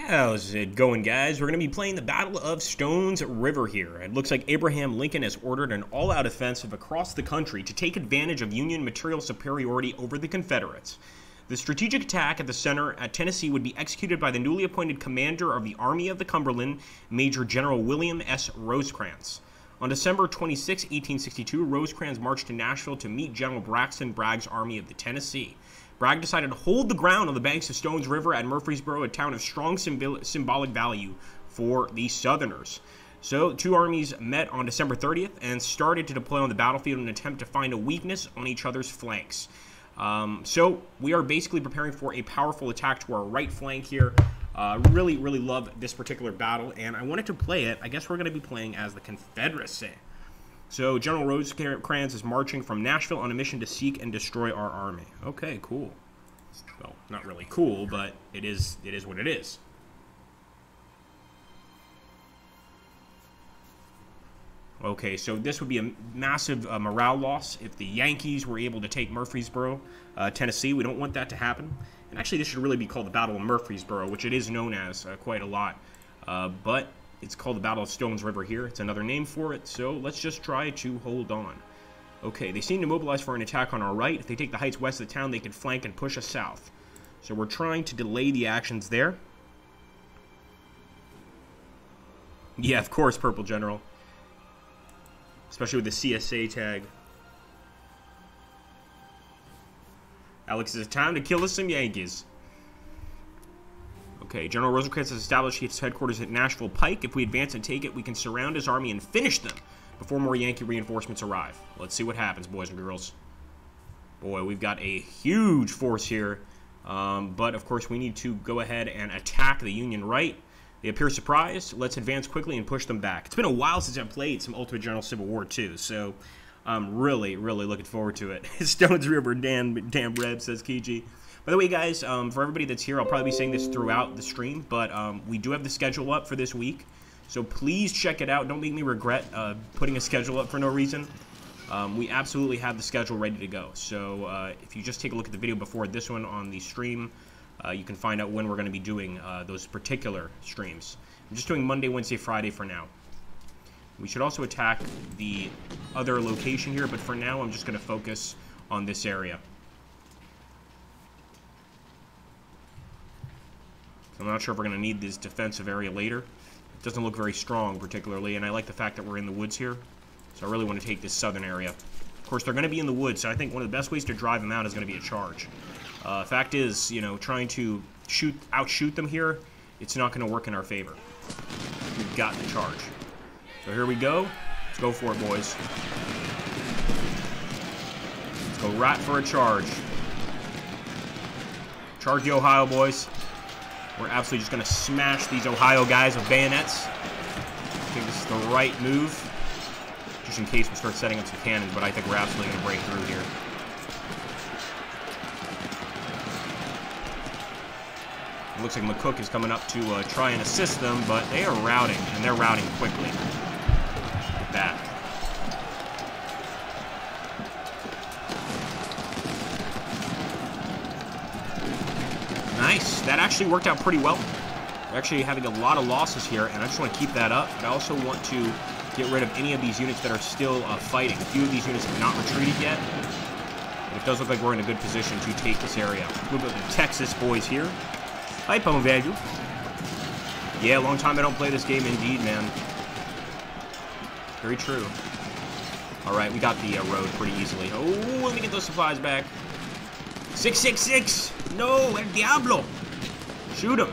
How's it going, guys? We're going to be playing the Battle of Stones River here. It looks like Abraham Lincoln has ordered an all-out offensive across the country to take advantage of Union material superiority over the Confederates. The strategic attack at the center at Tennessee would be executed by the newly appointed commander of the Army of the Cumberland, Major General William S. Rosecrans. On December 26, 1862, Rosecrans marched to Nashville to meet General Braxton Bragg's Army of the Tennessee. Bragg decided to hold the ground on the banks of Stones River at Murfreesboro, a town of strong symbolic value for the Southerners. So, two armies met on December 30th and started to deploy on the battlefield in an attempt to find a weakness on each other's flanks. So, we are basically preparing for a powerful attack to our right flank here. Really love this particular battle, and I wanted to play it. I guess we're going to be playing as the Confederacy. So, General Rosecrans is marching from Nashville on a mission to seek and destroy our army. Okay, cool. Well, not really cool, but it is what it is. Okay, so this would be a massive morale loss if the Yankees were able to take Murfreesboro, Tennessee. We don't want that to happen. And actually, this should really be called the Battle of Murfreesboro, which it is known as quite a lot. But it's called the Battle of Stones River here. It's another name for it, so let's just try to hold on. Okay, they seem to mobilize for an attack on our right. If they take the heights west of the town, they can flank and push us south. So we're trying to delay the actions there. Yeah, of course, Purple General. Especially with the CSA tag. Alex, it's time to kill us some Yankees. Okay, General Rosecrans has established his headquarters at Nashville Pike. If we advance and take it, we can surround his army and finish them before more Yankee reinforcements arrive. Let's see what happens, boys and girls. Boy, we've got a huge force here. But, of course, we need to go ahead and attack the Union right. They appear surprised. Let's advance quickly and push them back. It's been a while since I've played some Ultimate General Civil War 2, so I'm really looking forward to it. Stones River, damn Reb, says Kiji. By the way, guys, for everybody that's here, I'll probably be saying this throughout the stream, but we do have the schedule up for this week, so please check it out. Don't make me regret putting a schedule up for no reason. We absolutely have the schedule ready to go, so if you just take a look at the video before this one on the stream, you can find out when we're going to be doing those particular streams. I'm just doing Monday, Wednesday, Friday for now. We should also attack the other location here, but for now I'm just going to focus on this area. I'm not sure if we're going to need this defensive area later. It doesn't look very strong, particularly, and I like the fact that we're in the woods here. So I really want to take this southern area. Of course, they're going to be in the woods, so I think one of the best ways to drive them out is going to be a charge. Fact is, you know, trying to outshoot them here, it's not going to work in our favor. We've got the charge. So here we go. Let's go for it, boys. Let's go right for a charge. Charge the Ohio, boys. We're absolutely just going to smash these Ohio guys with bayonets. I think this is the right move. Just in case we start setting up some cannons, but I think we're absolutely going to break through here. It looks like McCook is coming up to try and assist them, but they are routing, and they're routing quickly. Look at that. Nice. That actually worked out pretty well. We're actually having a lot of losses here, and I just want to keep that up. But I also want to get rid of any of these units that are still fighting. A few of these units have not retreated yet. But it does look like we're in a good position to take this area. A little bit of the Texas boys here. Hi, Pone Value. Yeah, long time I don't play this game indeed, man. Very true. Alright, we got the road pretty easily. Oh, let me get those supplies back. 666! No, El Diablo! Shoot him!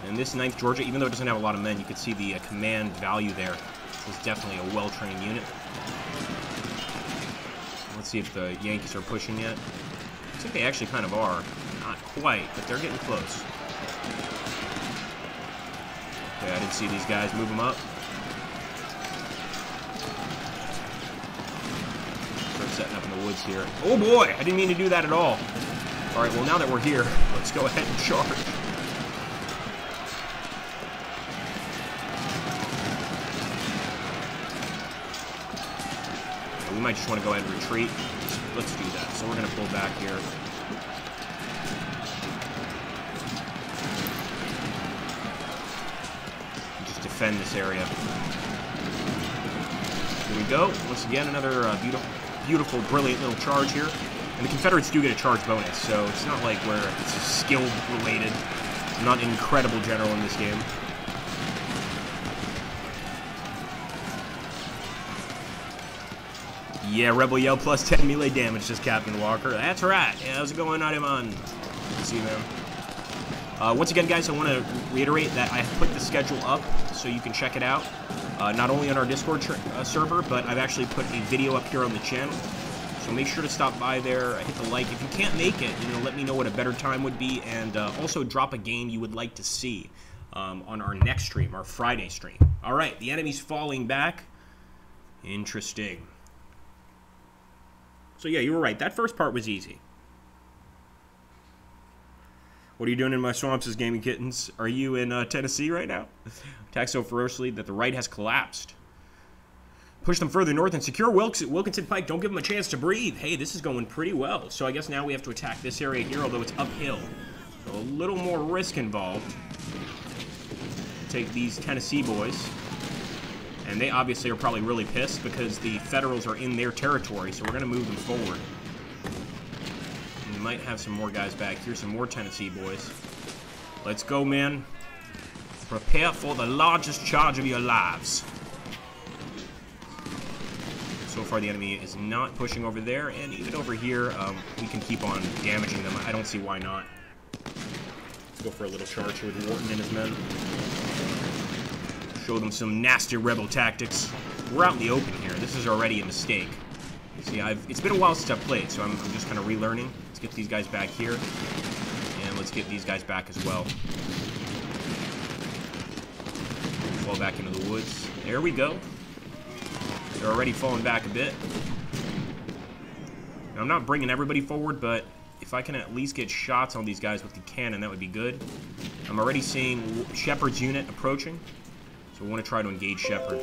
And this 9th Georgia, even though it doesn't have a lot of men, you can see the command value there. This is definitely a well-trained unit. Let's see if the Yankees are pushing yet. I think they actually kind of are. Not quite, but they're getting close. Okay, I didn't see these guys move them up. Start setting up in the woods here. Oh boy, I didn't mean to do that at all. Alright, well now that we're here, let's go ahead and charge. We might just want to go ahead and retreat. Let's do that. So we're going to pull back here. defend this area. Here we go. Once again, another beautiful, brilliant little charge here. And the Confederates do get a charge bonus, so it's not like where it's skill related. I'm not an incredible general in this game. Yeah, Rebel Yell plus 10 melee damage, just Captain Walker. That's right. Yeah, how's it going, Narimon? See you, man. Once again, guys, I want to reiterate that I have put the schedule up so you can check it out. Not only on our Discord server, but I've actually put a video up here on the channel. So make sure to stop by there, hit the like. If you can't make it, let me know what a better time would be, and also drop a game you would like to see on our next stream, our Friday stream. All right, the enemy's falling back. Interesting. So yeah, you were right. That first part was easy. What are you doing in my swamps as Gaming Kittens? Are you in Tennessee right now? Attack so ferociously that the right has collapsed. Push them further north and secure Wilkinson Pike. Don't give them a chance to breathe. Hey, this is going pretty well. So I guess now we have to attack this area here, although it's uphill. So a little more risk involved. Take these Tennessee boys. And they obviously are probably really pissed because the Federals are in their territory, so we're going to move them forward. And we might have some more guys back here, some more Tennessee boys. Let's go, man. Prepare for the largest charge of your lives. So far, the enemy is not pushing over there, and even over here, we can keep on damaging them. I don't see why not. Let's go for a little charge here with Wharton and his men. Show them some nasty rebel tactics. We're out in the open here. This is already a mistake. See, it's been a while since I've played, so I'm just kind of relearning. Let's get these guys back here, and let's get these guys back as well. Fall back into the woods. There we go. They're already falling back a bit. Now, I'm not bringing everybody forward, but if I can at least get shots on these guys with the cannon, that would be good. I'm already seeing Shepard's unit approaching. So we want to try to engage Shepard.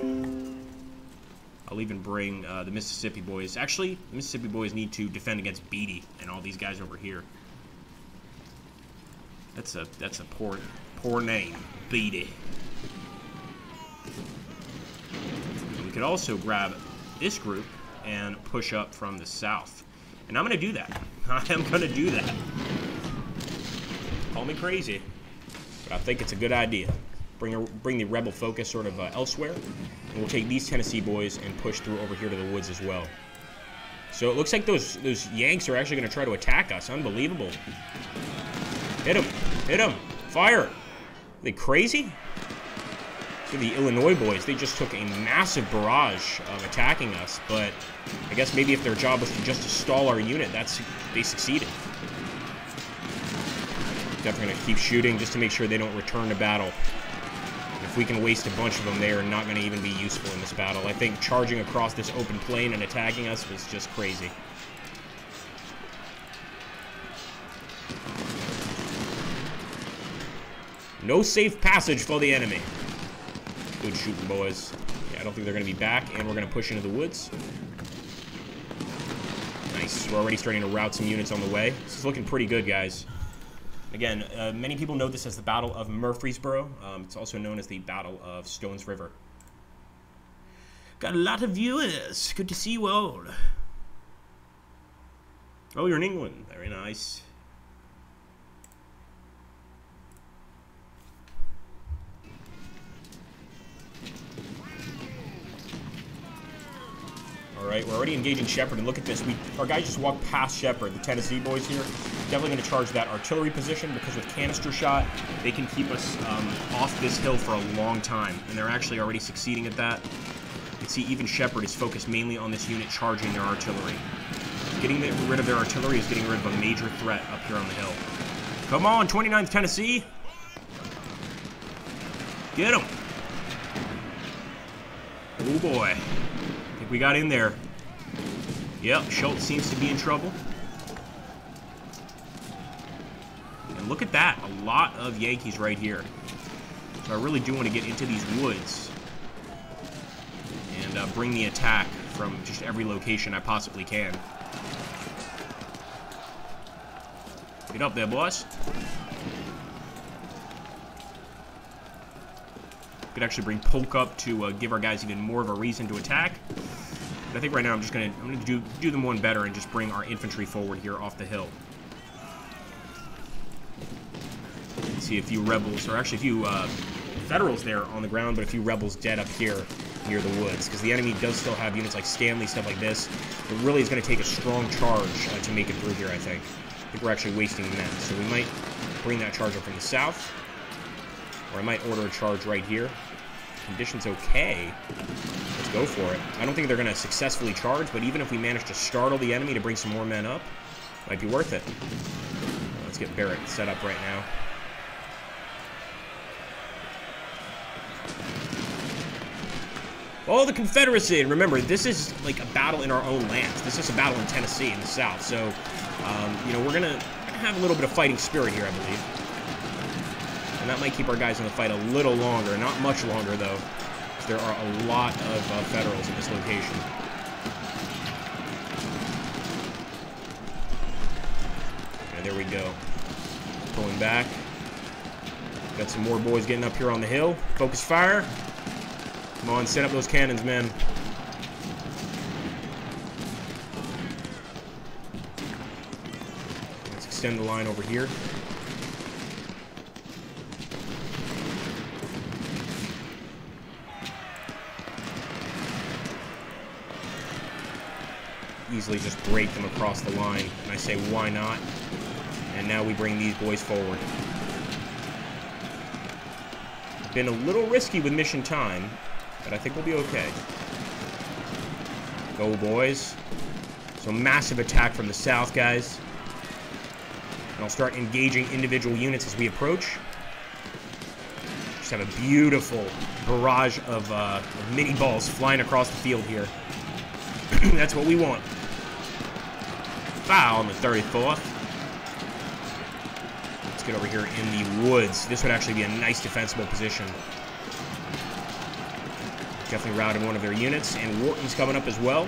I'll even bring the Mississippi boys. Actually, the Mississippi boys need to defend against Beatty and all these guys over here. That's a poor name, Beatty. And we could also grab this group and push up from the south. And I'm going to do that. I am going to do that. Call me crazy, but I think it's a good idea. Bring the rebel focus sort of elsewhere, and we'll take these Tennessee boys and push through over here to the woods as well. So it looks like those Yanks are actually going to try to attack us. Unbelievable. Hit them. Hit them. Fire. Are they crazy? So the Illinois boys, they just took a massive barrage of attacking us, but I guess maybe if their job was just to stall our unit, they succeeded. Definitely going to keep shooting just to make sure they don't return to battle. If we can waste a bunch of them, they are not going to even be useful in this battle. I think charging across this open plain and attacking us was just crazy. No safe passage for the enemy. Good shooting, boys. Yeah, I don't think they're going to be back, and we're going to push into the woods. Nice. We're already starting to route some units on the way. This is looking pretty good, guys. Again, many people know this as the Battle of Murfreesboro. It's also known as the Battle of Stones River. Got a lot of viewers. Good to see you all. Oh, you're in England. Very nice. Alright, we're already engaging Shepard, and look at this. Our guy just walked past Shepard, the Tennessee boys here. Definitely going to charge that artillery position, because with canister shot, they can keep us off this hill for a long time. And they're actually already succeeding at that. You can see even Shepard is focused mainly on this unit charging their artillery. Getting rid of their artillery is getting rid of a major threat up here on the hill. Come on, 29th Tennessee! Get him! Oh boy. I think we got in there. Yep, Schultz seems to be in trouble. And look at that, a lot of Yankees right here. So I really do want to get into these woods and bring the attack from just every location I possibly can. Get up there, boys. Could actually bring Polk up to give our guys even more of a reason to attack. But I think right now I'm gonna do them one better and just bring our infantry forward here off the hill. See a few rebels, or actually a few Federals there on the ground, but a few rebels dead up here near the woods, because the enemy does still have units like Stanley, stuff like this. It really is going to take a strong charge to make it through here, I think. I think we're actually wasting men, so we might bring that charge up from the south, or I might order a charge right here. Conditions okay. Let's go for it. I don't think they're going to successfully charge, but even if we manage to startle the enemy to bring some more men up, might be worth it. Let's get Barrett set up right now. Oh, the Confederacy! And remember, this is like a battle in our own lands. This is a battle in Tennessee in the South. So, you know, we're gonna have a little bit of fighting spirit here, I believe. And that might keep our guys in the fight a little longer. Not much longer, though. There are a lot of Federals in this location. Okay, there we go. Pulling back. Got some more boys getting up here on the hill. Focus fire. Come on, set up those cannons, man. Let's extend the line over here. Easily just break them across the line. And I say, why not? And now we bring these boys forward. Been a little risky with mission time, but I think we'll be okay. Go, boys. So massive attack from the south, guys. And I'll start engaging individual units as we approach. Just have a beautiful barrage of mini balls flying across the field here. That's what we want. Foul on the 34th. Let's get over here in the woods. This would actually be a nice defensible position. Definitely routed one of their units, and Wharton's coming up as well.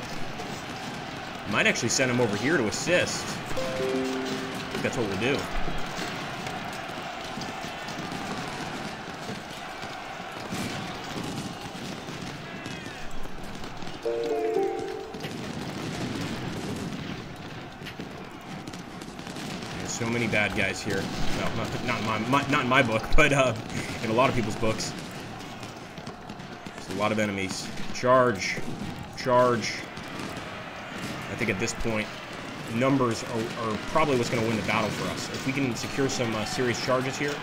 Might actually send him over here to assist. I think that's what we'll do. There's so many bad guys here. Well, not in my book, but in a lot of people's books. A lot of enemies. Charge. Charge. I think at this point, numbers are probably what's going to win the battle for us. If we can secure some serious charges here,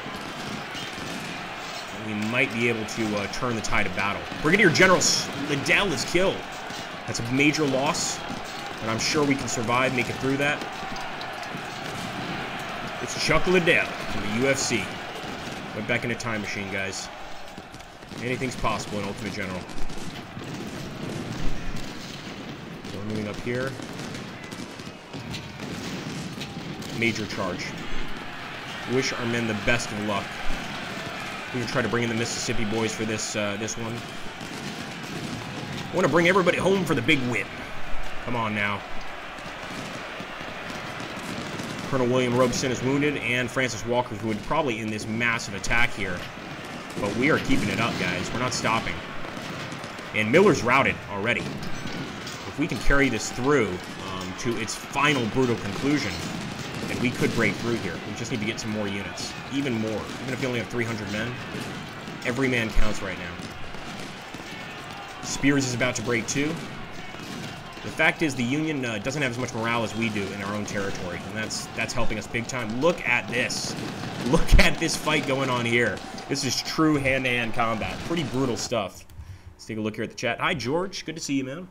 we might be able to turn the tide of battle. Brigadier General Liddell is killed. That's a major loss, but I'm sure we can survive, make it through that. It's Chuck Liddell from the UFC. Went back in a time machine, guys. Anything's possible in Ultimate General. So we're moving up here. Major charge. Wish our men the best of luck. We can try to bring in the Mississippi boys for this this one. I want to bring everybody home for the big win. Come on now. Colonel William Robeson is wounded, and Francis Walker, who would probably end this massive attack here. But we are keeping it up, guys. We're not stopping. And Miller's routed already. If we can carry this through to its final brutal conclusion, then we could break through here. We just need to get some more units. Even more. Even if you only have 300 men, every man counts right now. Spears is about to break too. The fact is, the Union doesn't have as much morale as we do in our own territory, and that's helping us big time. Look at this. Look at this fight going on here. This is true hand-to-hand combat. Pretty brutal stuff. Let's take a look here at the chat. Hi, George. Good to see you, man.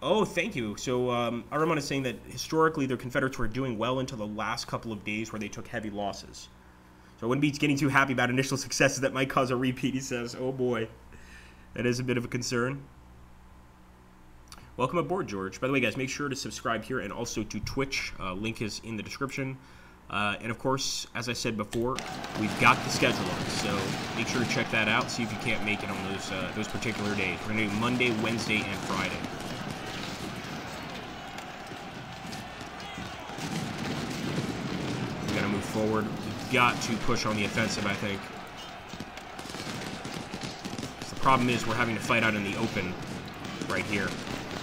Oh, thank you. So, Aramon is saying that historically the Confederates were doing well until the last couple of days where they took heavy losses. So I wouldn't be getting too happy about initial successes that might cause a repeat, he says. Oh, boy. That is a bit of a concern. Welcome aboard, George. By the way, guys, make sure to subscribe here and also to Twitch. Link is in the description. And, of course, as I said before, we've got the schedule up. So make sure to check that out. See if you can't make it on those particular days. We're going to do Monday, Wednesday, and Friday. We're going to move forward. got to push on the offensive, I think. The problem is we're having to fight out in the open right here.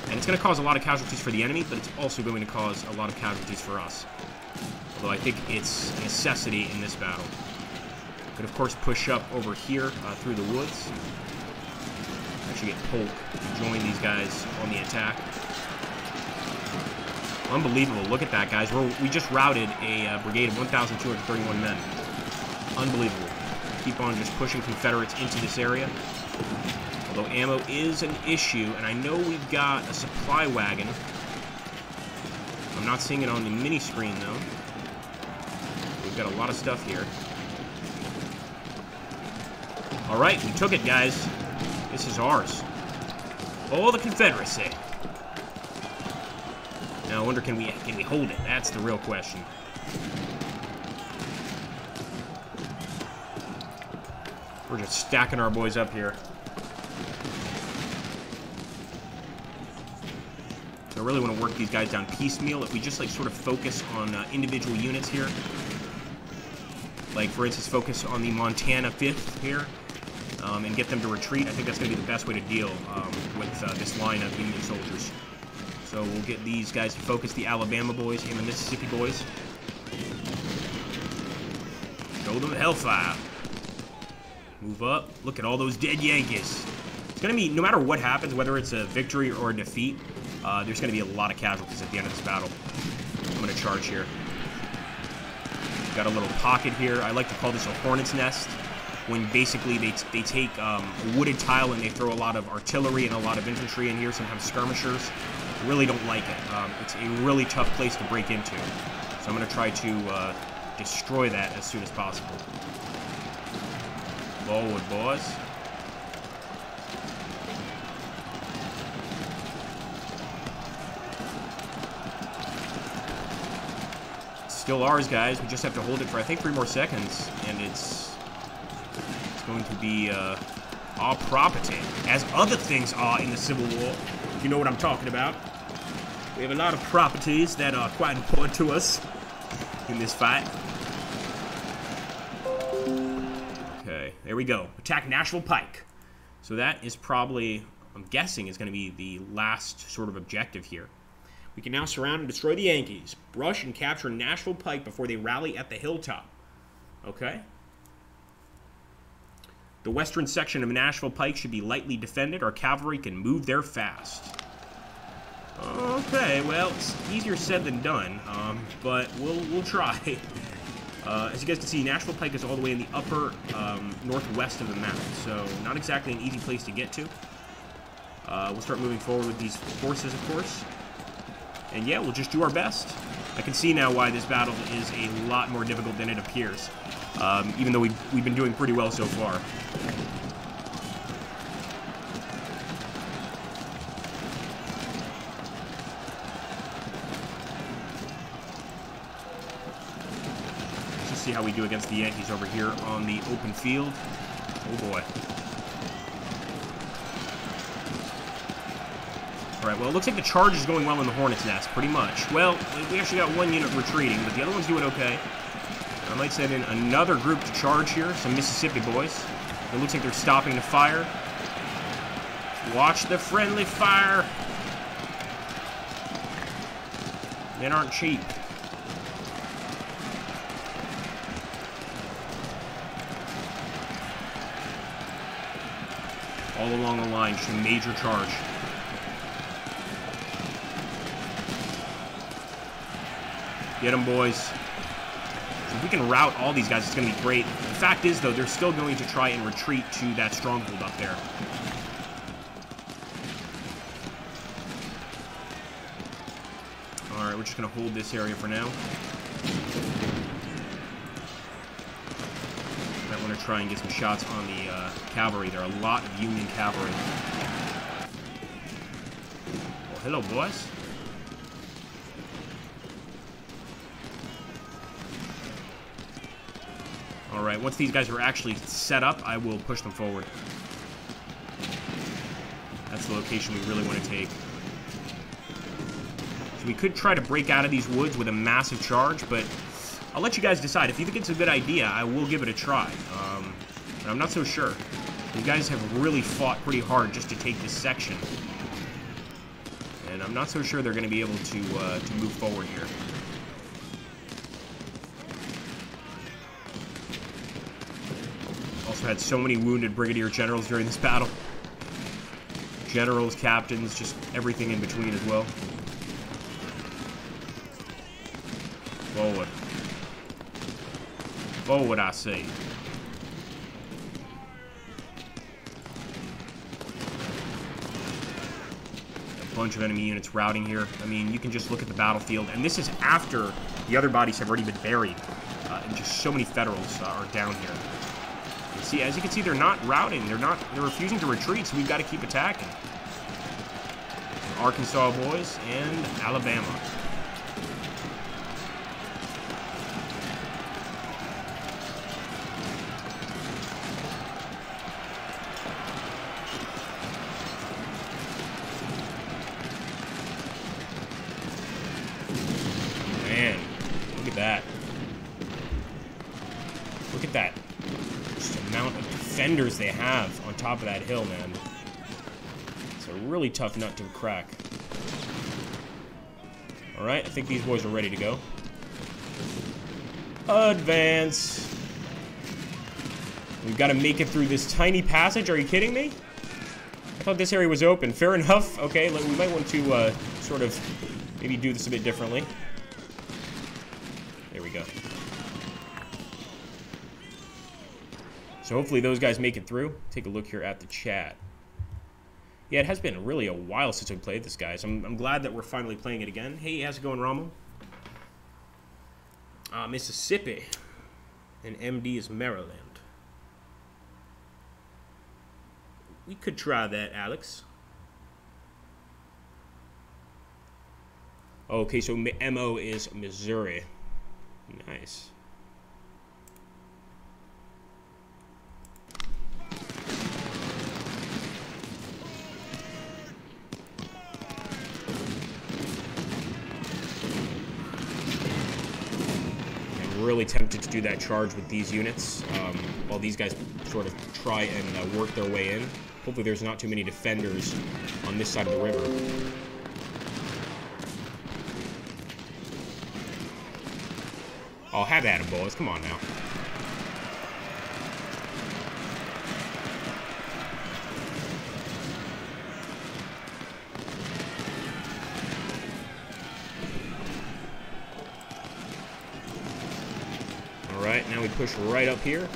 And it's going to cause a lot of casualties for the enemy, but it's also going to cause a lot of casualties for us. Although I think it's a necessity in this battle. Could, of course, push up over here through the woods. Actually get Polk to join these guys on the attack. Unbelievable. Look at that, guys. We just routed a brigade of 1,231 men. Unbelievable. Keep on just pushing Confederates into this area. Although ammo is an issue, and I know we've got a supply wagon. I'm not seeing it on the mini screen, though. We've got a lot of stuff here. All right, we took it, guys. This is ours. All the Confederacy. Now, I wonder, can we hold it? That's the real question. We're just stacking our boys up here. So I really want to work these guys down piecemeal. If we just, like, sort of focus on individual units here. Like, for instance, focus on the Montana 5th here. And get them to retreat. I think that's going to be the best way to deal with this line of Union soldiers. So we'll get these guys to focus, the Alabama boys and the Mississippi boys. Show them hellfire. Move up. Look at all those dead Yankees. It's going to be, no matter what happens, whether it's a victory or a defeat, there's going to be a lot of casualties at the end of this battle. I'm going to charge here. Got a little pocket here. I like to call this a hornet's nest. When basically they take a wooded tile and they throw a lot of artillery and a lot of infantry in here, sometimes skirmishers. I really don't like it. It's a really tough place to break into. So I'm going to try to destroy that as soon as possible. Forward, boys. It's still ours, guys. We just have to hold it for, I think, 3 more seconds, and it's going to be our property, as other things are in the Civil War, if you know what I'm talking about. We have a lot of properties that are quite important to us in this fight. Okay, there we go. Attack Nashville Pike. So that is probably, I'm guessing, is going to be the last sort of objective here. We can now surround and destroy the Yankees. Brush and capture Nashville Pike before they rally at the hilltop. Okay. The western section of Nashville Pike should be lightly defended. Our cavalry can move there fast. Okay, well, it's easier said than done, but we'll try. As you guys can see, Nashville Pike is all the way in the upper northwest of the map, so not exactly an easy place to get to. We'll start moving forward with these forces, of course. And yeah, we'll just do our best. I can see now why this battle is a lot more difficult than it appears. Even though we've been doing pretty well so far. Let's just see how we do against the Yankees over here on the open field. Oh boy. Alright, well, it looks like the charge is going well in the Hornet's Nest, pretty much. Well, we actually got one unit retreating, but the other one's doing okay. I might send in another group to charge here, some Mississippi boys. It looks like they're stopping to fire. Watch the friendly fire. Men aren't cheap. All along the line, just a major charge. Get them, boys. If we can rout all these guys, it's going to be great. The fact is, though, they're still going to try and retreat to that stronghold up there. Alright, we're just going to hold this area for now. Might want to try and get some shots on the cavalry. There are a lot of Union cavalry. Well, hello, boys. Alright, once these guys are actually set up, I will push them forward. That's the location we really want to take. So we could try to break out of these woods with a massive charge, but I'll let you guys decide. If you think it's a good idea, I will give it a try. But I'm not so sure. You guys have really fought pretty hard just to take this section. And I'm not so sure they're going to be able to move forward here. Also had so many wounded brigadier generals during this battle. Generals, captains, just everything in between as well. Forward. Forward, I say. A bunch of enemy units routing here. I mean, you can just look at the battlefield, and this is after the other bodies have already been buried. And just so many Federals are down here. See, as you can see, they're not routing. They're refusing to retreat, so we've got to keep attacking. Arkansas boys and Alabama. Man, look at that. Look at that. Amount of defenders they have on top of that hill, man. It's a really tough nut to crack. Alright, I think these boys are ready to go. Advance. We've got to make it through this tiny passage. Are you kidding me? I thought this area was open. Fair enough. Okay, we might want to sort of maybe do this a bit differently. There we go. So hopefully those guys make it through. Take a look here at the chat. Yeah, it has been really a while since we played this, guys. I'm glad that we're finally playing it again. Hey, how's it going, Rommel? Mississippi. And MD is Maryland. We could try that, Alex. Okay, so MO is Missouri. Nice. Really tempted to do that charge with these units while these guys sort of try and work their way in. Hopefully there's not too many defenders on this side of the river. Oh, have at him, boys. Come on now. Alright, now we push right up here.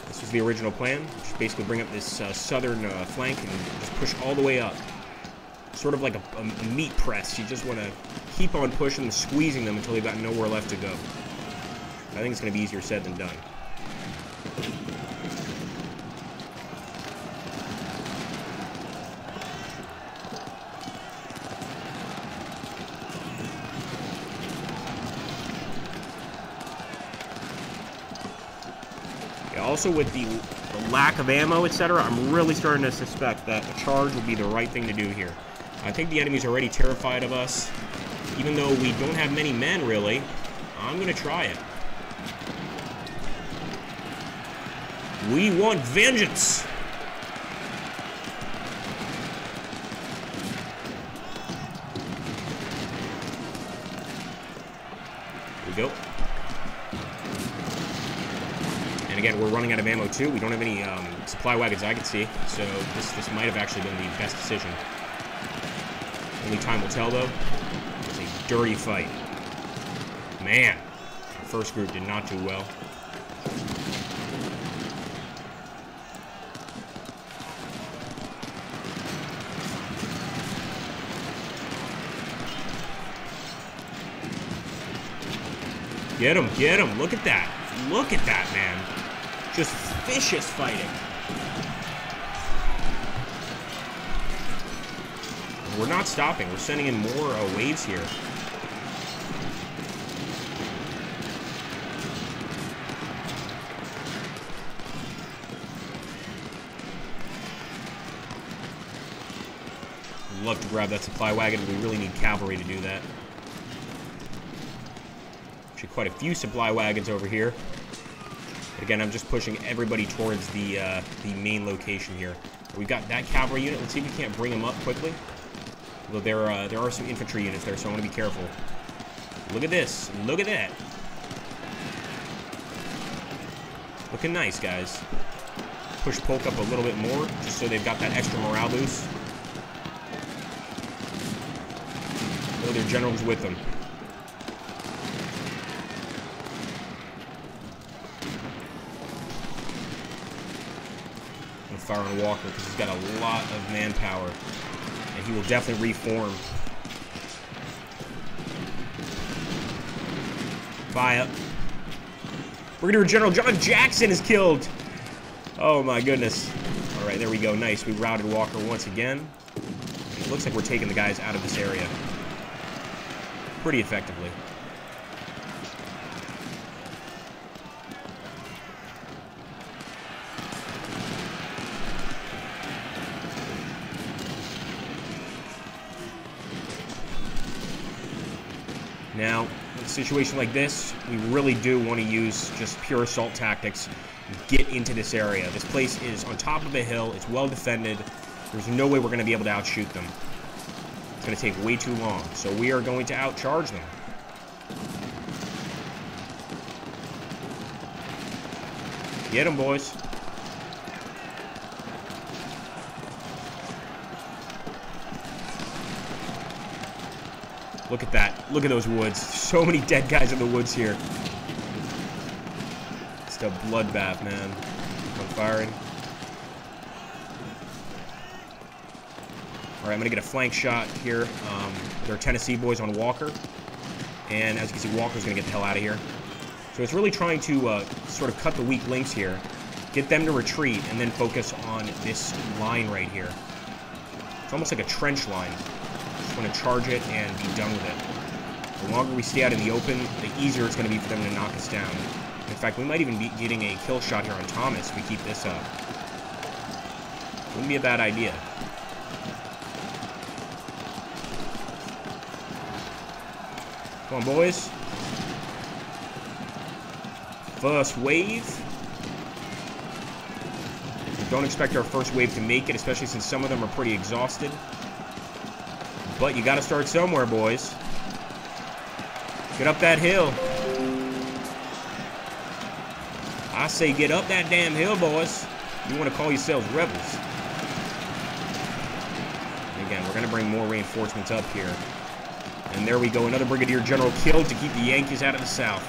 This was the original plan. Just basically bring up this southern flank and just push all the way up. Sort of like a meat press. You just want to keep on pushing and squeezing them until they've got nowhere left to go. I think it's going to be easier said than done. Also, with the lack of ammo, etc., I'm really starting to suspect that a charge would be the right thing to do here. I think the enemy's already terrified of us. Even though we don't have many men, really, I'm going to try it. We want vengeance! Here we go. And again, we're running out of ammo too. We don't have any supply wagons I can see, so this might have actually been the best decision. Only time will tell, though. It's a dirty fight. Man, the first group did not do well. Get him, get him. Look at that. Look at that, man. Just vicious fighting. We're not stopping. We're sending in more waves here. I'd love to grab that supply wagon. We really need cavalry to do that. Actually, quite a few supply wagons over here. But again, I'm just pushing everybody towards the main location here. We've got that cavalry unit. Let's see if we can't bring them up quickly. Although there are some infantry units there, so I want to be careful. Look at this. Look at that. Looking nice, guys. Push Polk up a little bit more, just so they've got that extra morale boost. Oh, their general's with them. I'm gonna fire on Walker because he's got a lot of manpower, and he will definitely reform. Fire. Brigadier General John Jackson is killed. Oh my goodness. All right, there we go. Nice. We routed Walker once again. It looks like we're taking the guys out of this area pretty effectively. Now, in a situation like this, we really do want to use just pure assault tactics. Get into this area. This place is on top of a hill. It's well defended. There's no way we're going to be able to outshoot them. It's going to take way too long. So we are going to outcharge them. Get them, boys. Look at that. Look at those woods. So many dead guys in the woods here. It's a bloodbath, man. I'm firing. All right, I'm going to get a flank shot here. There are Tennessee boys on Walker. And as you can see, Walker's going to get the hell out of here. So it's really trying to sort of cut the weak links here, get them to retreat, and then focus on this line right here. It's almost like a trench line. Just want to charge it and be done with it. The longer we stay out in the open, the easier it's going to be for them to knock us down. In fact, we might even be getting a kill shot here on Thomas if we keep this up. Wouldn't be a bad idea. Come on, boys. First wave. Don't expect our first wave to make it, especially since some of them are pretty exhausted. But you got to start somewhere, boys. Get up that hill. I say get up that damn hill, boys. You want to call yourselves rebels. And again, we're going to bring more reinforcements up here. And there we go. Another Brigadier General killed to keep the Yankees out of the South.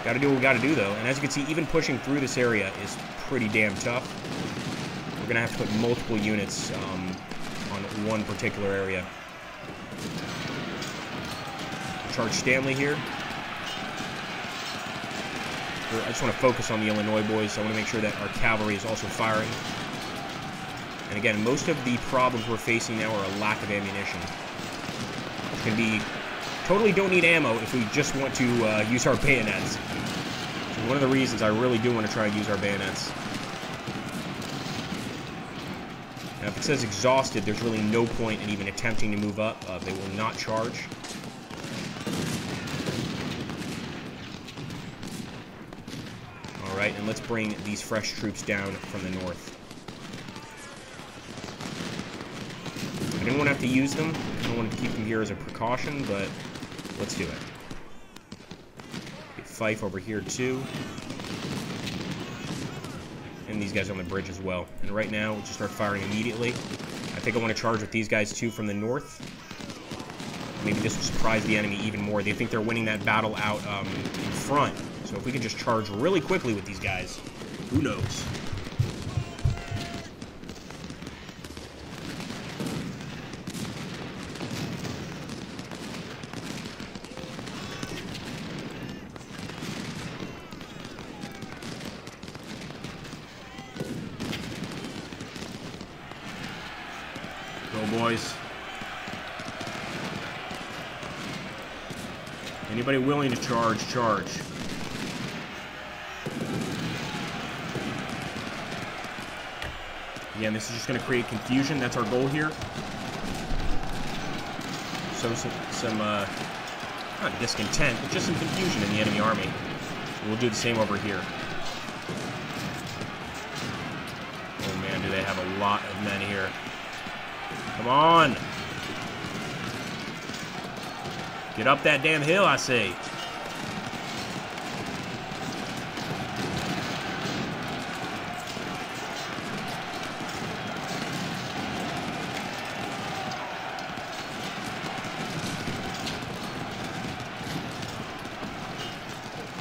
Got to do what we got to do, though. And as you can see, even pushing through this area is pretty damn tough. We're going to have to put multiple units on one particular area. Charge Stanley here. I just want to focus on the Illinois boys, so I want to make sure that our cavalry is also firing. And again, most of the problems we're facing now are a lack of ammunition. It can be totally don't need ammo if we just want to use our bayonets. So one of the reasons I really do want to try and use our bayonets. Now, if it says exhausted, there's really no point in even attempting to move up. They will not charge. Alright, and let's bring these fresh troops down from the north. I didn't want to have to use them. I don't want to keep them here as a precaution, but let's do it. Get Fife over here, too. And these guys on the bridge as well. And right now, we'll just start firing immediately. I think I want to charge with these guys, too, from the north. Maybe this will surprise the enemy even more. They think they're winning that battle out in front. So if we can just charge really quickly with these guys, who knows? Go, boys. Anybody willing to charge, charge. Again, this is just going to create confusion. That's our goal here. So Not discontent, but just some confusion in the enemy army. We'll do the same over here. Oh man, do they have a lot of men here. Come on! Get up that damn hill, I say.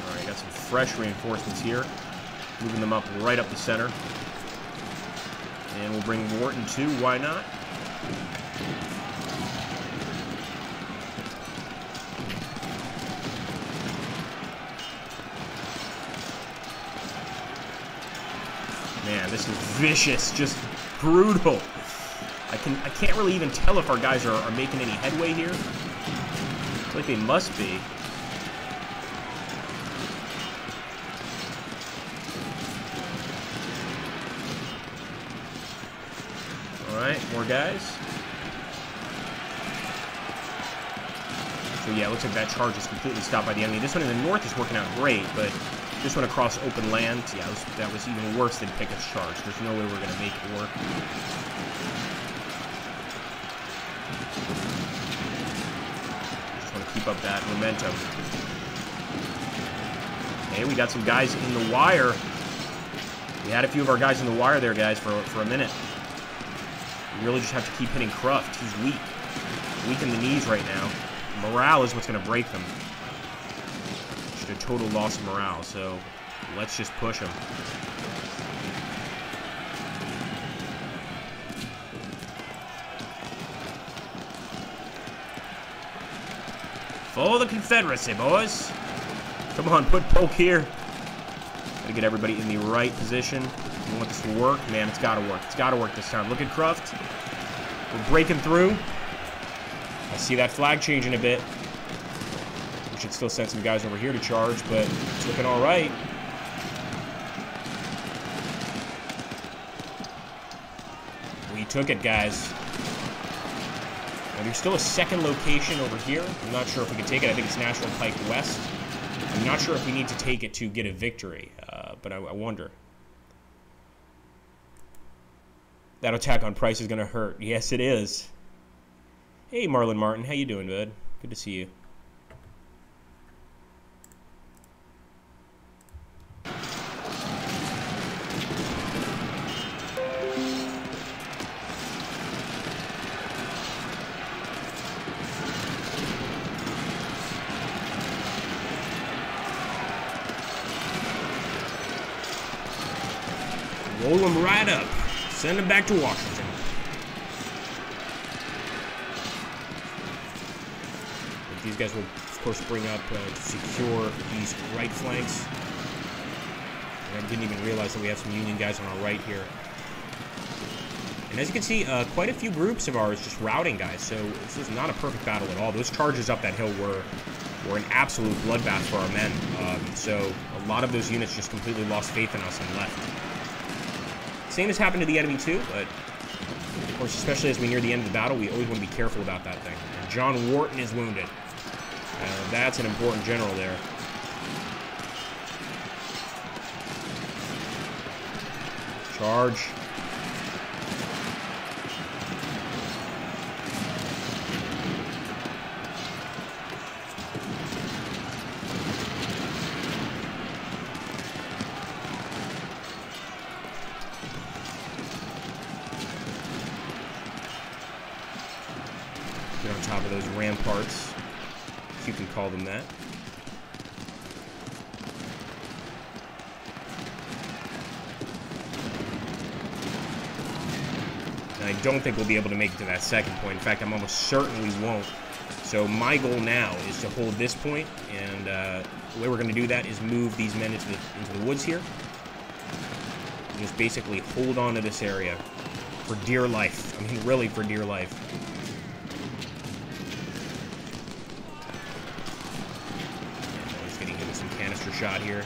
Alright, got some fresh reinforcements here. Moving them up right up the center. And we'll bring Wharton too, why not? Man, this is vicious, just brutal. I can't really even tell if our guys are making any headway here. It's like they must be. Alright, more guys. So yeah, it looks like that charge is completely stopped by the enemy. This one in the north is working out great, but this one across open land, yeah, that was even worse than Pickett's charge. There's no way we're going to make it work. Just want to keep up that momentum. Hey, we got some guys in the wire. We had a few of our guys in the wire there, guys, for a minute. We really just have to keep hitting Cruft. He's weak. Weak in the knees right now. Morale is what's going to break them. Just a total loss of morale, so let's just push them. For the Confederacy, boys. Come on, put Polk here. Gotta get everybody in the right position. We want this to work. Man, it's gotta work. It's gotta work this time. Look at Cruft. We're breaking through. I see that flag changing a bit. We should still send some guys over here to charge, but it's looking all right. We took it, guys. Now, there's still a second location over here. I'm not sure if we can take it. I think it's National Pike West. I'm not sure if we need to take it to get a victory, but I wonder. That attack on Price is going to hurt. Yes, it is. Hey, Marlon Martin. How you doing, bud? Good to see you. Roll them right up. Send them back to Washington. These guys will, of course, bring up to secure these right flanks. And I didn't even realize that we have some Union guys on our right here. And as you can see, quite a few groups of ours just routing guys, so this is not a perfect battle at all. Those charges up that hill were an absolute bloodbath for our men. So a lot of those units just completely lost faith in us and left. Same has happened to the enemy too, but of course, especially as we near the end of the battle, we always want to be careful about that thing. And John Wharton is wounded. That's an important general there. Charge. Get on top of those ramparts, if you can call them that. And I don't think we'll be able to make it to that second point. In fact, I'm almost certain we won't. So my goal now is to hold this point, and the way we're going to do that is move these men into the woods here. And just basically hold on to this area for dear life. I mean, really for dear life. Shot here.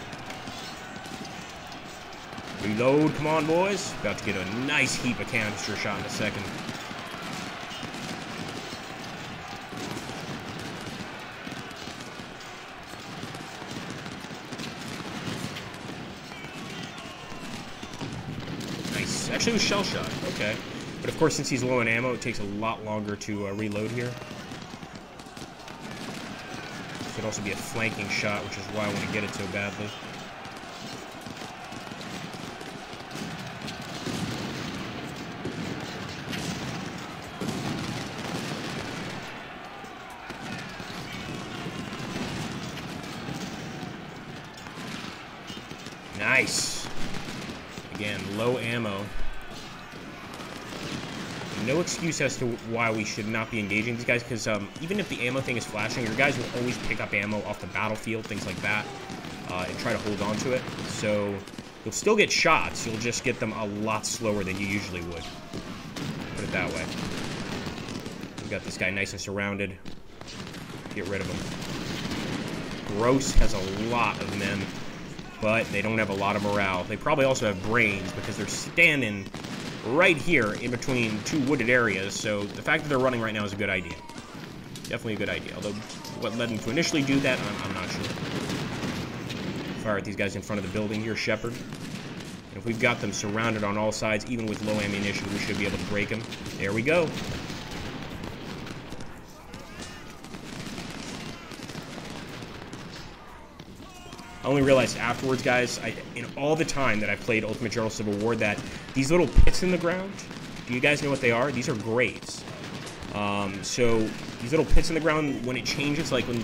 Reload, come on, boys. About to get a nice heap of canister shot in a second. Actually, it was shell shot. Okay. But of course, since he's low on ammo, it takes a lot longer to reload here. This could also be a flanking shot, which is why I want to get it so badly. Nice. Again, low ammo. No excuse as to why we should not be engaging these guys, because even if the ammo thing is flashing, your guys will always pick up ammo off the battlefield, things like that, and try to hold on to it. So you'll still get shots, you'll just get them a lot slower than you usually would. Put it that way. We've got this guy nice and surrounded. Get rid of him. Gross has a lot of men, but they don't have a lot of morale. They probably also have brains, because they're standing right here in between two wooded areas, so the fact that they're running right now is a good idea. Definitely a good idea, although what led them to initially do that, I'm not sure. Fire at these guys in front of the building here, Shepard. And if we've got them surrounded on all sides, even with low ammunition, we should be able to break them. There we go. I only realized afterwards, guys, in all the time that I've played Ultimate General Civil War, that these little pits in the ground, do you guys know what they are? These are graves. So these little pits in the ground, when it changes, like when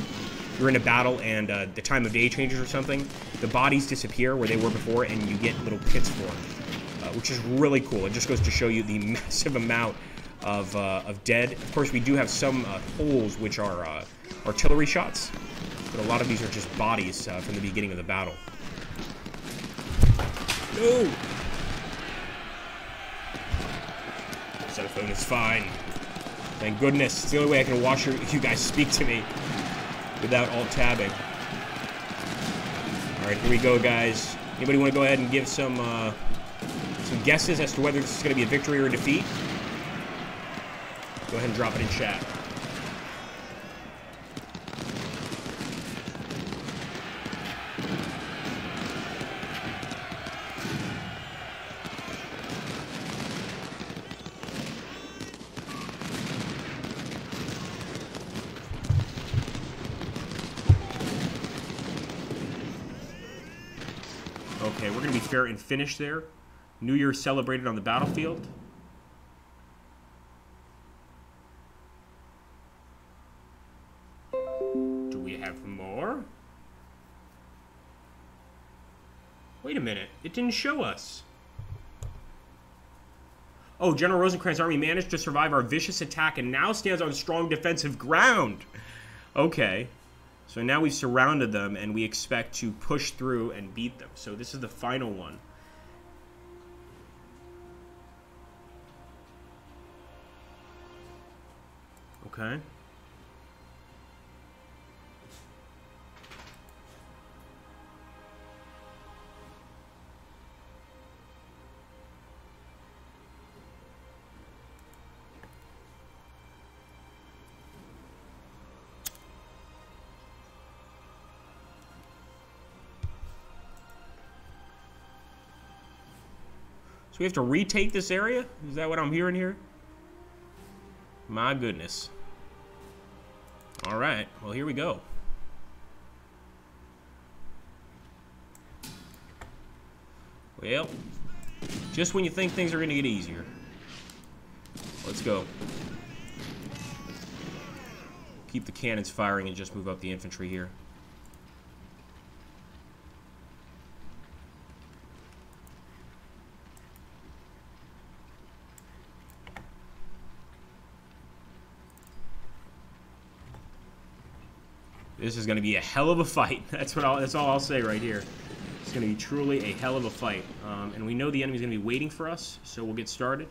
you're in a battle and the time of day changes or something, the bodies disappear where they were before, and you get little pits formed, which is really cool. It just goes to show you the massive amount of dead. Of course, we do have some holes, which are artillery shots. But a lot of these are just bodies from the beginning of the battle. No! Cell phone is fine. Thank goodness. It's the only way I can watch you guys speak to me without alt-tabbing. Alright, here we go, guys. Anybody want to go ahead and give some guesses as to whether this is going to be a victory or a defeat? Go ahead and drop it in chat. Okay, we're going to be fair and finish there. New Year celebrated on the battlefield. Do we have more? Wait a minute. It didn't show us. Oh, General Rosecrans' army managed to survive our vicious attack and now stands on strong defensive ground. Okay. So now we've surrounded them, and we expect to push through and beat them. So this is the final one. Okay. So we have to retake this area? Is that what I'm hearing here? My goodness. Alright, well here we go. Well, just when you think things are going to get easier. Let's go. Keep the cannons firing and just move up the infantry here. This is going to be a hell of a fight. That's all I'll say right here. It's going to be truly a hell of a fight. And we know the enemy's going to be waiting for us, so we'll get started.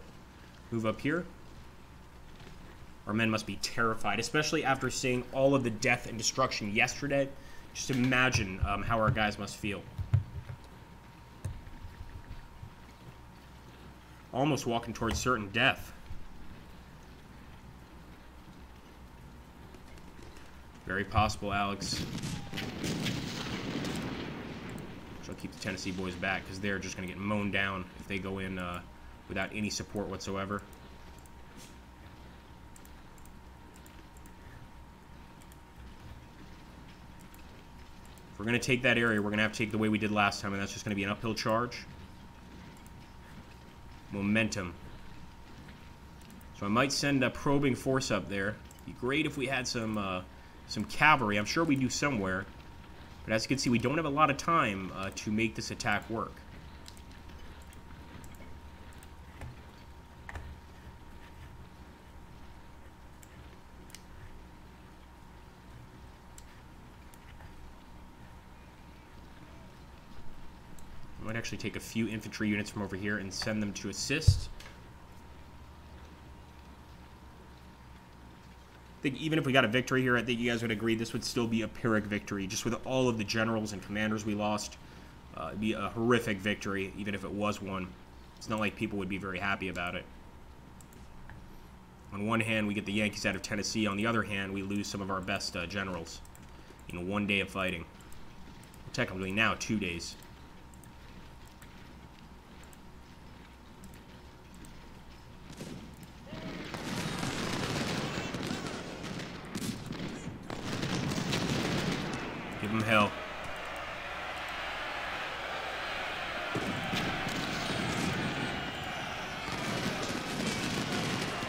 Move up here. Our men must be terrified, especially after seeing all of the death and destruction yesterday. Just imagine how our guys must feel. Almost walking towards certain death. Very possible, Alex. I'll keep the Tennessee boys back because they're just going to get mown down if they go in without any support whatsoever. If we're going to take that area, we're going to have to take the way we did last time, and that's just going to be an uphill charge. Momentum. So I might send a probing force up there. It'd be great if we had some cavalry. I'm sure we do somewhere. But as you can see, we don't have a lot of time to make this attack work. I might actually take a few infantry units from over here and send them to assist. I think even if we got a victory here, I think you guys would agree this would still be a Pyrrhic victory. Just with all of the generals and commanders we lost, it'd be a horrific victory, even if it was one. It's not like people would be very happy about it. On one hand, we get the Yankees out of Tennessee. On the other hand, we lose some of our best generals in one day of fighting. Well, technically now, 2 days. Give them hell.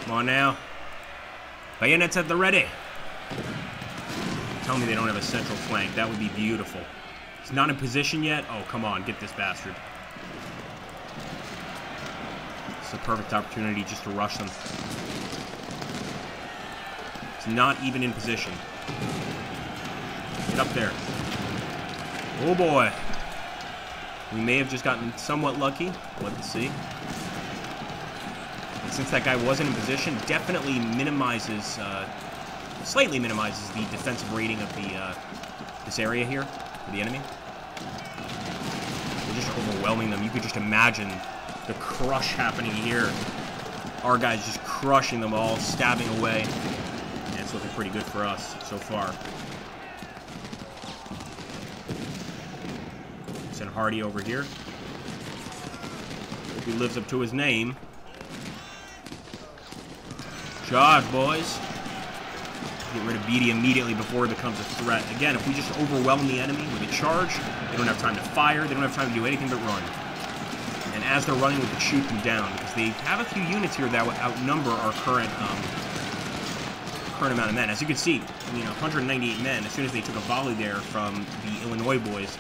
Come on now. Bayonets at the ready. Tell me they don't have a central flank. That would be beautiful. He's not in position yet. Oh, come on. Get this bastard. It's a perfect opportunity just to rush them. He's not even in position. Get up there. Oh boy. We may have just gotten somewhat lucky. Let's see. And since that guy wasn't in position, definitely minimizes, slightly minimizes the defensive rating of the this area here for the enemy. We're just overwhelming them. You could just imagine the crush happening here. Our guys just crushing them all, stabbing away. And it's looking pretty good for us so far. Send Hardy over here. Hope he lives up to his name. Charge, boys. Get rid of Beatty immediately before it becomes a threat. Again, if we just overwhelm the enemy with a charge, they don't have time to fire, they don't have time to do anything but run. And as they're running, we can shoot them down, because they have a few units here that would outnumber our current amount of men. As you can see, 198 men, as soon as they took a volley there from the Illinois boys,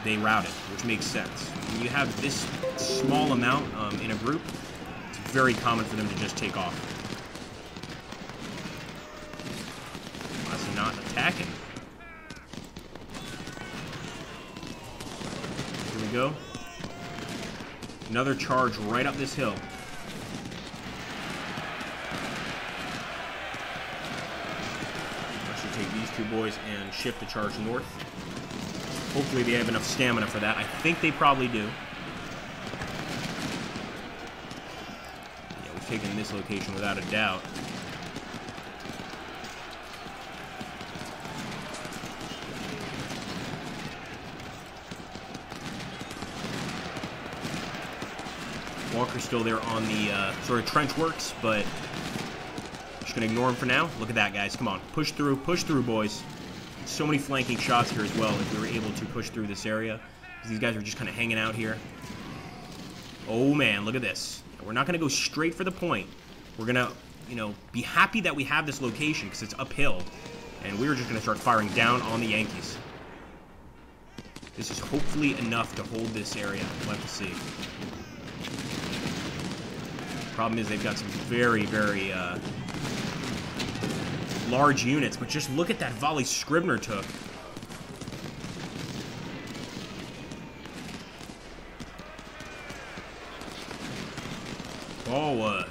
they routed, which makes sense. When you have this small amount in a group, it's very common for them to just take off. Why is he not attacking? Here we go. Another charge right up this hill. I should take these two boys and shift the charge north. Hopefully they have enough stamina for that. I think they probably do. Yeah, we've taken this location without a doubt. Walker's still there on the sort of trench works, but just gonna ignore him for now. Look at that, guys. Come on, push through, boys. So many flanking shots here as well if we were able to push through this area. These guys are just kind of hanging out here. Oh man, look at this. We're not going to go straight for the point. We're going to, be happy that we have this location because it's uphill. And we're just going to start firing down on the Yankees. This is hopefully enough to hold this area. We'll have to see. Problem is they've got some very, very large units, but just look at that volley Scribner took. Forward.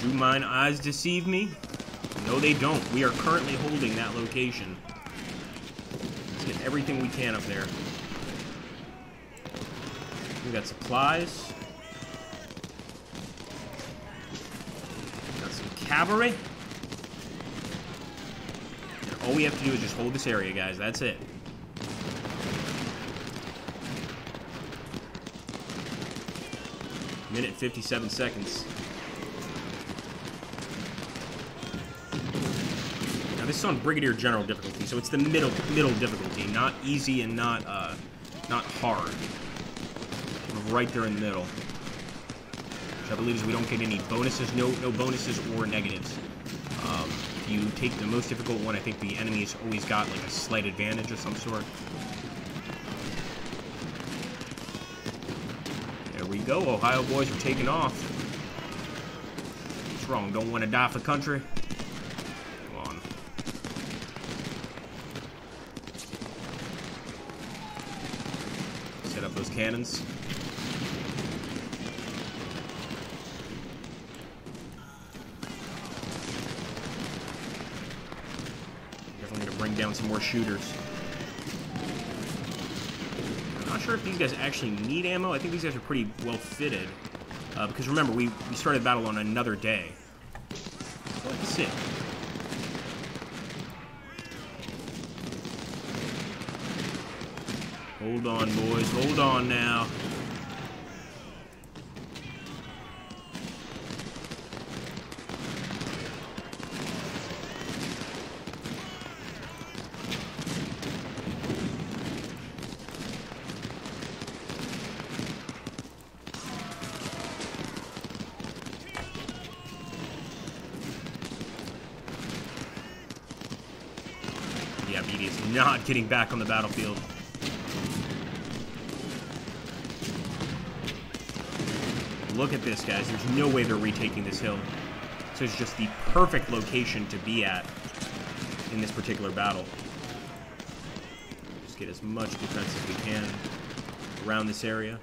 Do mine eyes deceive me? No, they don't. We are currently holding that location. Let's get everything we can up there. We got supplies. Got some cavalry. And all we have to do is just hold this area, guys. That's it. Minute 57 seconds. Now this is on Brigadier General difficulty, so it's the middle difficulty, not easy and not hard. Right there in the middle. Which I believe is we don't get any bonuses, no bonuses or negatives. If you take the most difficult one, I think the enemy's always got like a slight advantage of some sort. There we go. Ohio boys are taking off. What's wrong? Don't want to die for country? Come on. Set up those cannons. Bring down some more shooters. I'm not sure if these guys actually need ammo. I think these guys are pretty well fitted. Because remember, we started battle on another day. So let's see. Hold on, boys. Hold on now. Yeah, BD is not getting back on the battlefield. Look at this, guys. There's no way they're retaking this hill. So it's just the perfect location to be at in this particular battle. Just get as much defense as we can around this area.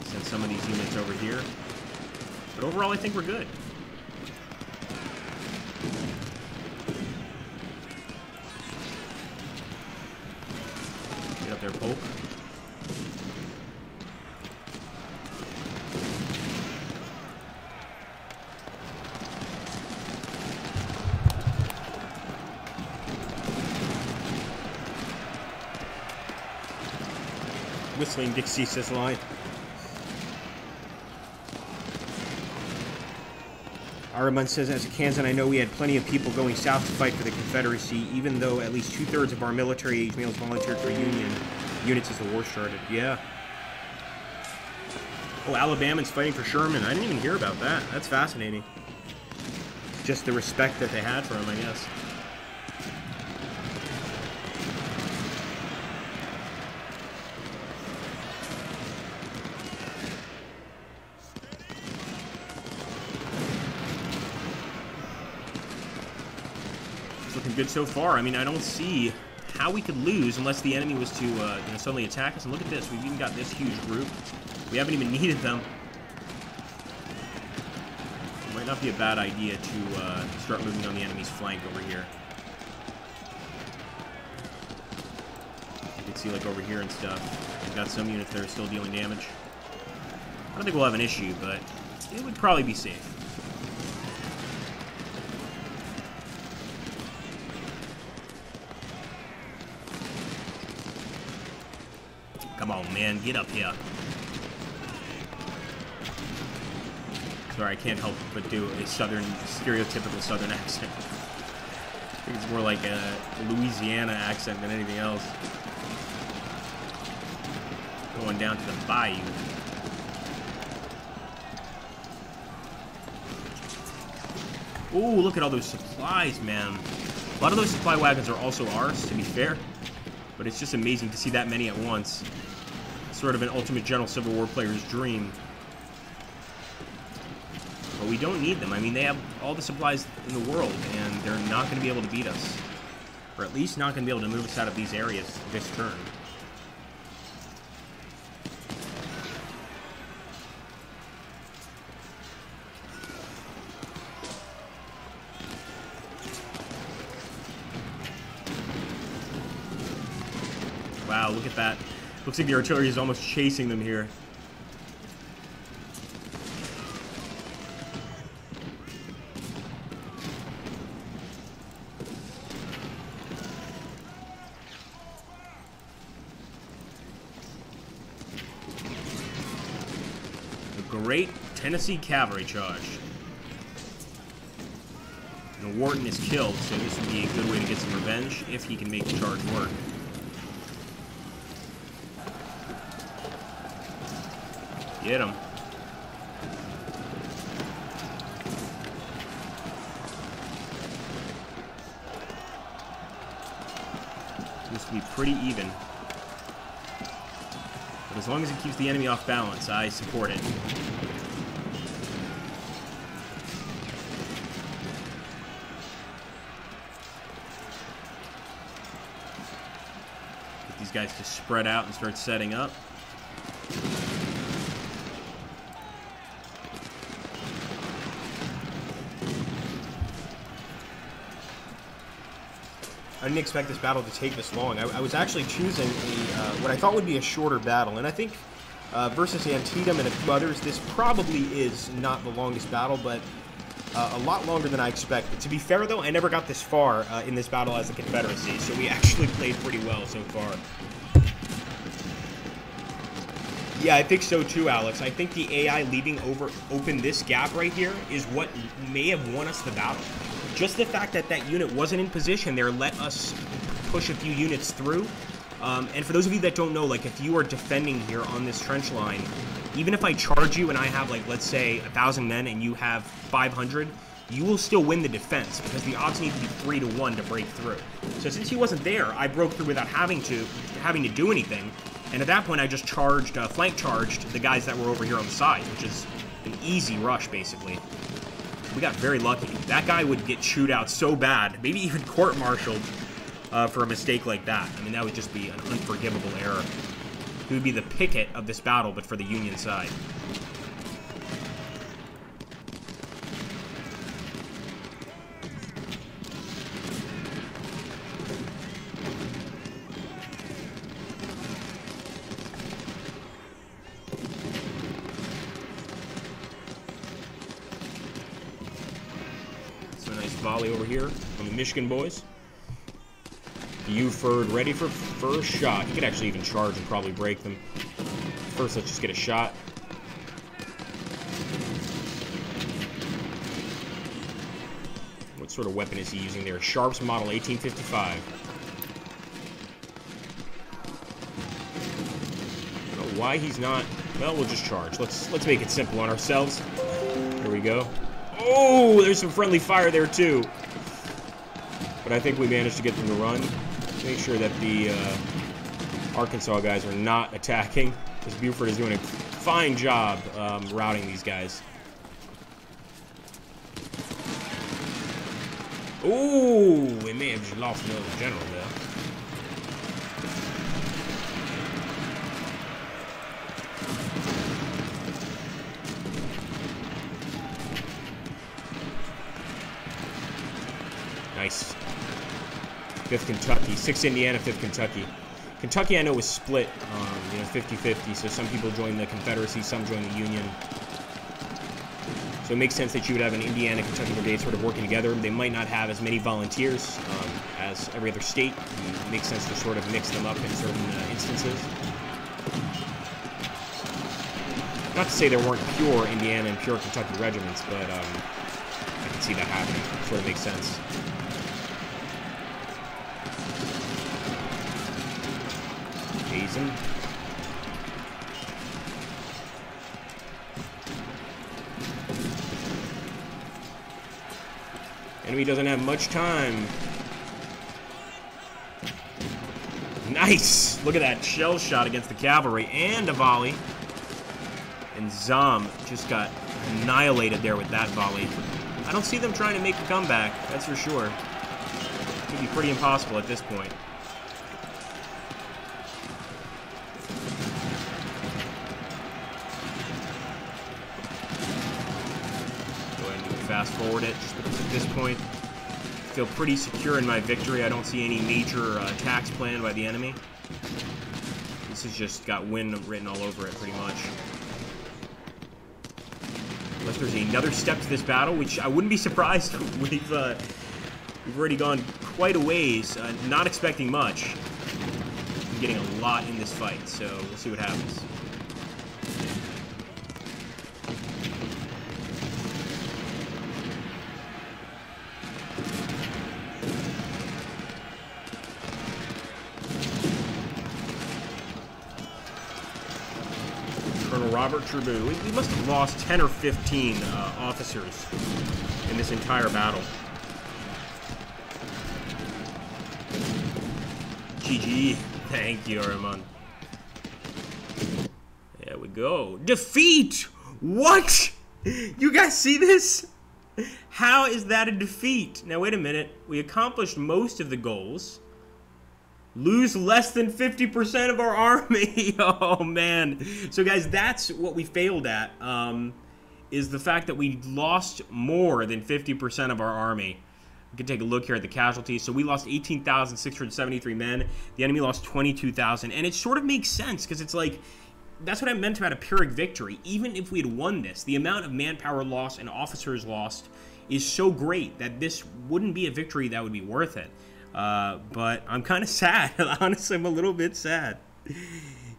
Send some of these units over here. But overall, I think we're good. Get up there, Polk. Whistling Dixie says line. Araman says, as a Kansan, I know we had plenty of people going south to fight for the Confederacy, even though at least 2/3 of our military-age males volunteered for Union units as the war started. Yeah. Oh, Alabamans fighting for Sherman. I didn't even hear about that. That's fascinating. Just the respect that they had for him, I guess. Looking good so far. I mean, I don't see how we could lose unless the enemy was to suddenly attack us. And look at this. We've even got this huge group. We haven't even needed them. It might not be a bad idea to start moving on the enemy's flank over here. You can see, like, over here and stuff. We've got some units that are still dealing damage. I don't think we'll have an issue, but it would probably be safe. Come on, man. Get up here. Sorry, I can't help but do a stereotypical southern accent. I think it's more like a Louisiana accent than anything else. Going down to the bayou. Ooh, look at all those supplies, man. A lot of those supply wagons are also ours, to be fair. But it's just amazing to see that many at once. Sort of an ultimate General Civil War player's dream. But we don't need them. I mean, they have all the supplies in the world, and they're not going to be able to beat us. Or at least not going to be able to move us out of these areas this turn. Wow, look at that. Looks like the artillery is almost chasing them here. A great Tennessee cavalry charge. And Wharton is killed, so this would be a good way to get some revenge if he can make the charge work. Get him. Seems to be pretty even. But as long as it keeps the enemy off balance, I support it. Get these guys to spread out and start setting up. I didn't expect this battle to take this long. I was actually choosing what I thought would be a shorter battle, and I think versus Antietam and a few others, this probably is not the longest battle, but a lot longer than I expected. To be fair, though, I never got this far in this battle as a Confederacy, so we actually played pretty well so far. Yeah, I think so too, Alex. I think the AI leaving open this gap right here is what may have won us the battle. Just the fact that that unit wasn't in position there let us push a few units through. And for those of you that don't know, like, if you are defending here on this trench line, even if I charge you and I have, like, let's say 1,000 men and you have 500, you will still win the defense because the odds need to be 3 to 1 to break through. So since he wasn't there, I broke through without having to do anything. And at that point, I just flank charged the guys that were over here on the side, which is an easy rush, basically. We got very lucky. That guy would get chewed out so bad, maybe even court-martialed for a mistake like that. I mean, that would just be an unforgivable error. He would be the picket of this battle, but for the Union side. Volley over here from the Michigan boys. Buford ready for first shot. He could actually even charge and probably break them. First, let's just get a shot. What sort of weapon is he using there? Sharps model 1855. I don't know why he's not. Well, we'll just charge. Let's make it simple on ourselves. There we go. Oh, there's some friendly fire there, too. But I think we managed to get them to run. Make sure that the Arkansas guys are not attacking, because Buford is doing a fine job routing these guys. Ooh, we may have just lost another general there. Nice. 5th Kentucky. 6th Indiana, 5th Kentucky. Kentucky, I know, was split, 50-50, so some people joined the Confederacy, some joined the Union. So it makes sense that you would have an Indiana-Kentucky brigade sort of working together. They might not have as many volunteers as every other state. It makes sense to sort of mix them up in certain instances. Not to say there weren't pure Indiana and pure Kentucky regiments, but I can see that happening. It sort of makes sense. Jason. Enemy doesn't have much time. Nice! Look at that shell shot against the cavalry and a volley. And Zom just got annihilated there with that volley. I don't see them trying to make a comeback, that's for sure. It could be pretty impossible at this point. Fast forward it, just because at this point I feel pretty secure in my victory. I don't see any major attacks planned by the enemy. This has just got win written all over it, pretty much. Unless there's another step to this battle, which I wouldn't be surprised. We've already gone quite a ways, not expecting much. I'm getting a lot in this fight, so we'll see what happens. Colonel Robert Trudeau. We must have lost 10 or 15 officers in this entire battle. GG. Thank you, Armand. There we go. Defeat! What? You guys see this? How is that a defeat? Now, wait a minute. We accomplished most of the goals. Lose less than 50% of our army. Oh, man. So, guys, that's what we failed at, is the fact that we lost more than 50% of our army. We can take a look here at the casualties. So we lost 18,673 men. The enemy lost 22,000. And it sort of makes sense, because it's like, that's what I meant about a Pyrrhic victory. Even if we had won this, the amount of manpower lost and officers lost is so great that this wouldn't be a victory that would be worth it. But I'm kind of sad. Honestly, I'm a little bit sad.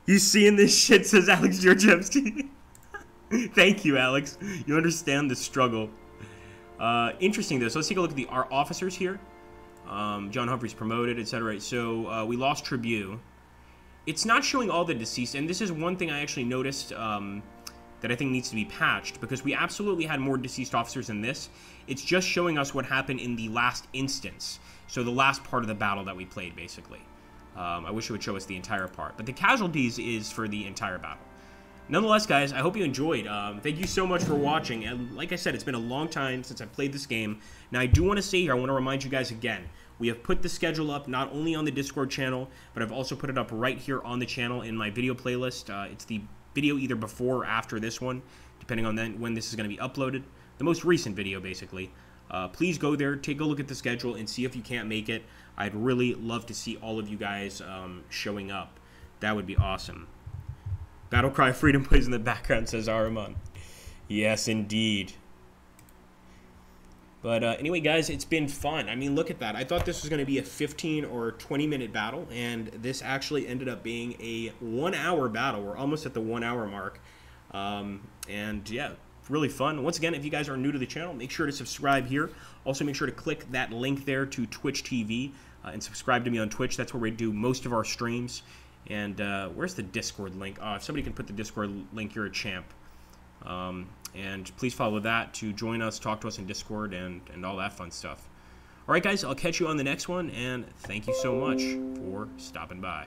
You seeing this shit, says Alex Georgievsky. Thank you, Alex. You understand the struggle. Interesting, though. So let's take a look at our officers here. John Humphrey's promoted, etc. So we lost Tribune. It's not showing all the deceased, and this is one thing I actually noticed that I think needs to be patched, because we absolutely had more deceased officers than this. It's just showing us what happened in the last instance. So the last part of the battle that we played, basically. I wish it would show us the entire part. But the casualties is for the entire battle. Nonetheless, guys, I hope you enjoyed. Thank you so much for watching. And like I said, it's been a long time since I played this game. Now, I do want to say here, I want to remind you guys again, we have put the schedule up not only on the Discord channel, but I've also put it up right here on the channel in my video playlist. It's the video either before or after this one, depending on when this is going to be uploaded. The most recent video, basically. Please go there, take a look at the schedule, and see if you can't make it. I'd really love to see all of you guys showing up. That would be awesome. Battlecry Freedom plays in the background, says Araman. Yes, indeed. But anyway, guys, it's been fun. I mean, look at that. I thought this was going to be a 15 or 20-minute battle, and this actually ended up being a 1-hour battle. We're almost at the 1-hour mark. And, yeah, really fun. Once again, if you guys are new to the channel, make sure to subscribe here. Also, make sure to click that link there to Twitch TV and subscribe to me on Twitch. That's where we do most of our streams. And where's the Discord link? If somebody can put the Discord link, you're a champ. And please follow that to join us, talk to us in Discord, and all that fun stuff. All right, guys, I'll catch you on the next one, and thank you so much for stopping by.